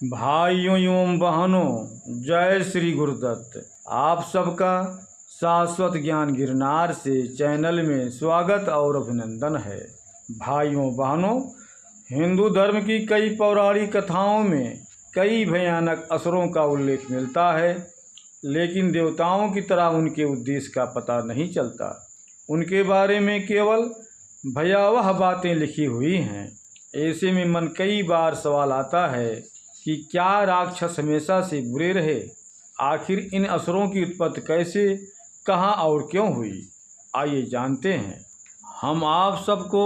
भाइयों एवं बहनों, जय श्री गुरुदत्त। आप सबका शाश्वत ज्ञान गिरनार से चैनल में स्वागत और अभिनंदन है। भाइयों बहनों, हिंदू धर्म की कई पौराणिक कथाओं में कई भयानक असुरों का उल्लेख मिलता है, लेकिन देवताओं की तरह उनके उद्देश्य का पता नहीं चलता। उनके बारे में केवल भयावह बातें लिखी हुई हैं। ऐसे में मन कई बार सवाल आता है कि क्या राक्षस हमेशा से बुरे रहे? आखिर इन असुरों की उत्पत्ति कैसे, कहाँ और क्यों हुई? आइए जानते हैं। हम आप सबको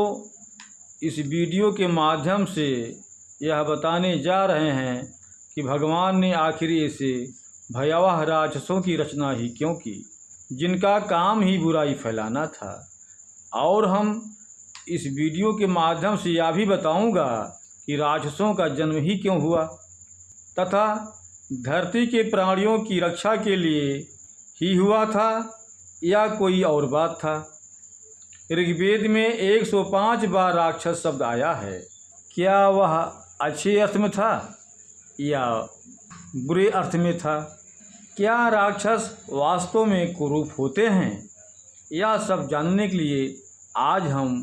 इस वीडियो के माध्यम से यह बताने जा रहे हैं कि भगवान ने आखिर ऐसे भयावह राक्षसों की रचना ही क्यों की, जिनका काम ही बुराई फैलाना था। और हम इस वीडियो के माध्यम से यह भी बताऊंगा कि राक्षसों का जन्म ही क्यों हुआ तथा धरती के प्राणियों की रक्षा के लिए ही हुआ था या कोई और बात था। ऋग्वेद में 105 बार राक्षस शब्द आया है। क्या वह अच्छे अर्थ में था या बुरे अर्थ में था? क्या राक्षस वास्तव में कुरूप होते हैं? यह सब जानने के लिए आज हम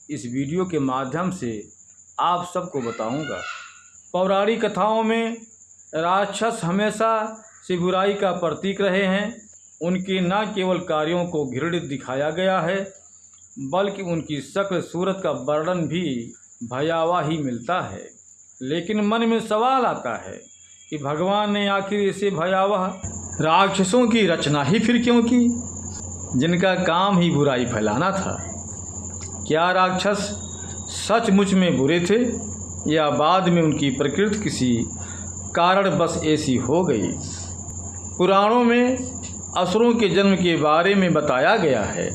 इस वीडियो के माध्यम से आप सबको बताऊंगा। पौराणिक कथाओं में राक्षस हमेशा से बुराई का प्रतीक रहे हैं। उनके न केवल कार्यों को घृणित दिखाया गया है, बल्कि उनकी शक्ल सूरत का वर्णन भी भयावह ही मिलता है। लेकिन मन में सवाल आता है कि भगवान ने आखिर ऐसे भयावह राक्षसों की रचना ही फिर क्यों की, जिनका काम ही बुराई फैलाना था? क्या राक्षस सचमुच में बुरे थे या बाद में उनकी प्रकृति किसी कारण बस ऐसी हो गई? पुराणों में असुरों के जन्म के बारे में बताया गया है।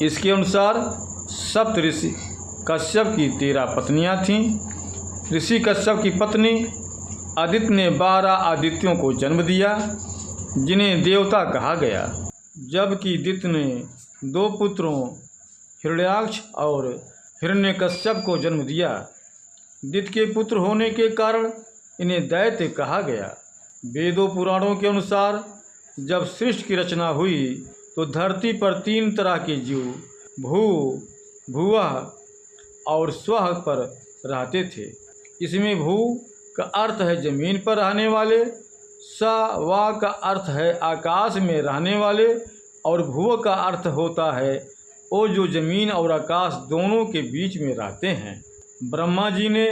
इसके अनुसार सप्त ऋषि कश्यप की 13 पत्नियां थीं। ऋषि कश्यप की पत्नी अदिति ने 12 आदित्यों को जन्म दिया, जिन्हें देवता कहा गया, जबकि दिति ने 2 पुत्रों हिरण्याक्ष और हिरण्यकश्यप को जन्म दिया। दिति के पुत्र होने के कारण इन्हें दैत्य कहा गया। वेदों पुराणों के अनुसार जब सृष्टि की रचना हुई तो धरती पर 3 तरह के जीव भू, भुवः और स्वः पर रहते थे। इसमें भू का अर्थ है जमीन पर रहने वाले, वा का अर्थ है आकाश में रहने वाले, और भुव का अर्थ होता है वो जो जमीन और आकाश दोनों के बीच में रहते हैं। ब्रह्मा जी ने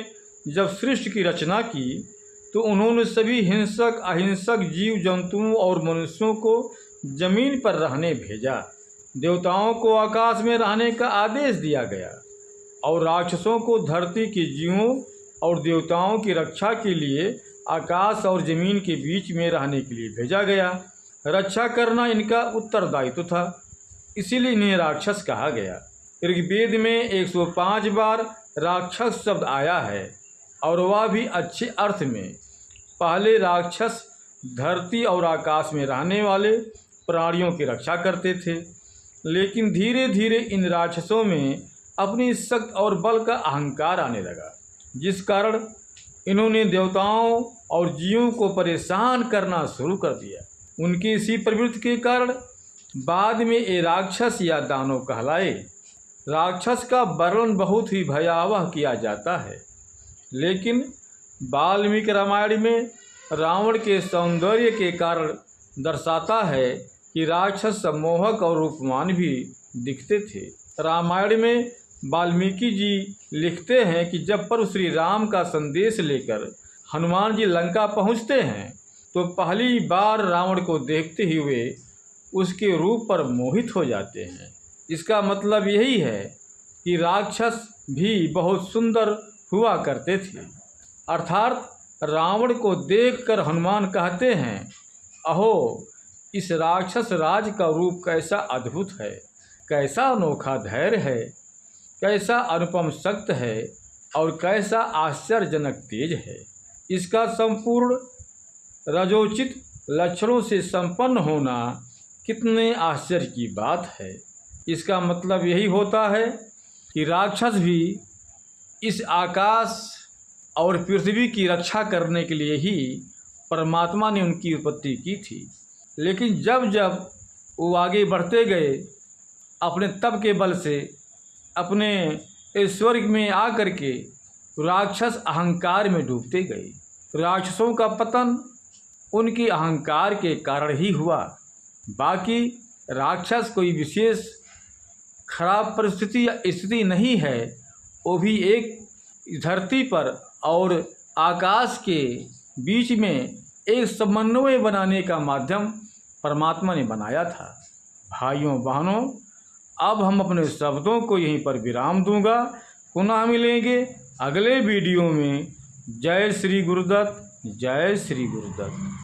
जब सृष्टि की रचना की तो उन्होंने सभी हिंसक अहिंसक जीव जंतुओं और मनुष्यों को जमीन पर रहने भेजा। देवताओं को आकाश में रहने का आदेश दिया गया और राक्षसों को धरती के जीवों और देवताओं की रक्षा के लिए आकाश और जमीन के बीच में रहने के लिए भेजा गया। रक्षा करना इनका उत्तरदायित्व था, इसीलिए इन्हें राक्षस कहा गया। ऋग्वेद में 105 बार राक्षस शब्द आया है, और वह भी अच्छे अर्थ में। पहले राक्षस धरती और आकाश में रहने वाले प्राणियों की रक्षा करते थे, लेकिन धीरे धीरे इन राक्षसों में अपनी शक्ति और बल का अहंकार आने लगा, जिस कारण इन्होंने देवताओं और जीवों को परेशान करना शुरू कर दिया। उनकी इसी प्रवृत्ति के कारण बाद में ये राक्षस या दानव कहलाए। राक्षस का वर्णन बहुत ही भयावह किया जाता है, लेकिन वाल्मीकि रामायण में रावण के सौंदर्य के कारण दर्शाता है कि राक्षस सम्मोहक और रूपवान भी दिखते थे। रामायण में वाल्मीकि जी लिखते हैं कि जब प्रभु श्री राम का संदेश लेकर हनुमान जी लंका पहुंचते हैं तो पहली बार रावण को देखते ही वे उसके रूप पर मोहित हो जाते हैं। इसका मतलब यही है कि राक्षस भी बहुत सुंदर हुआ करते थे। अर्थात रावण को देखकर हनुमान कहते हैं, अहो, इस राक्षस राज का रूप कैसा अद्भुत है, कैसा अनोखा धैर्य है, कैसा अनुपम शक्ति है और कैसा आश्चर्यजनक तेज है। इसका संपूर्ण रजोचित लक्षणों से संपन्न होना कितने आश्चर्य की बात है। इसका मतलब यही होता है कि राक्षस भी इस आकाश और पृथ्वी की रक्षा करने के लिए ही परमात्मा ने उनकी उत्पत्ति की थी। लेकिन जब जब वो आगे बढ़ते गए, अपने तप के बल से, अपने इस स्वर्ग में आकर के राक्षस अहंकार में डूबते गए। राक्षसों का पतन उनके अहंकार के कारण ही हुआ। बाकी राक्षस कोई विशेष खराब परिस्थिति या स्थिति नहीं है, वो भी एक धरती पर और आकाश के बीच में एक समन्वय बनाने का माध्यम परमात्मा ने बनाया था। भाइयों बहनों, अब हम अपने शब्दों को यहीं पर विराम दूंगा। पुनः मिलेंगे अगले वीडियो में। जय श्री गुरुदत्त, जय श्री गुरुदत्त।